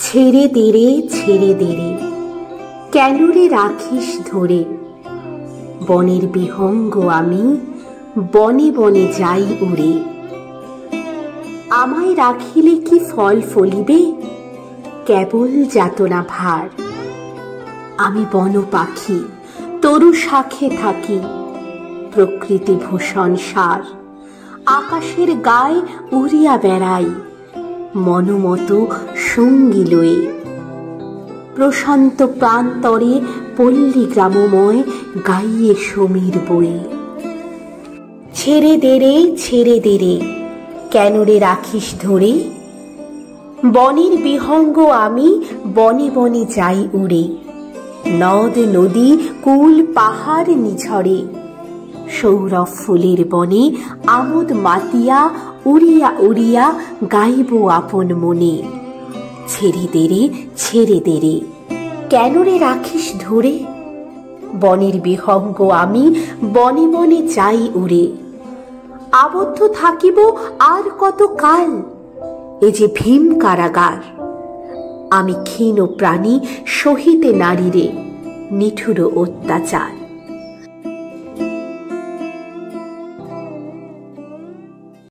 ছেড়ে দে রে, কেন রে রাখিস ধরে। বনের বিহঙ্গ আমি, বনে বনে যাই উড়ে। আমায় রাখিলে কি ফল ফলিবে, কেবল যাতনা ভার। আমি বন পাখি, তরু শাখে থাকি, প্রকৃতি ভূষণ সার। আকাশের গায়ে উড়িয়া বেড়াই, মনোমত সঙ্গী লয়ে। প্রশান্ত প্রান্তরে পল্লী গ্রামময় গাইয়ে সমীর বয়ে। ছেড়ে দে রে, কেন রে রাখিস ধরে। বনের বিহঙ্গ আমি, বনে বনে যাই উড়ে। নদ নদী কুল পাহাড় নিঝরে, সৌরভ ফুলের বনে আমোদ মাতিয়া উড়িয়া উড়িয়া গাইব আপন মনে। ছেড়ে দে রে, কেন রে রাখিস ধরে। বনের বিহঙ্গ আমি, বনে বনে যাই উড়ে। আবদ্ধ থাকিব আর কত কাল, এ যে ভীম কারাগার। আমি ক্ষীণ প্রাণী, সহিতে নারীরে নিঠুর অত্যাচার।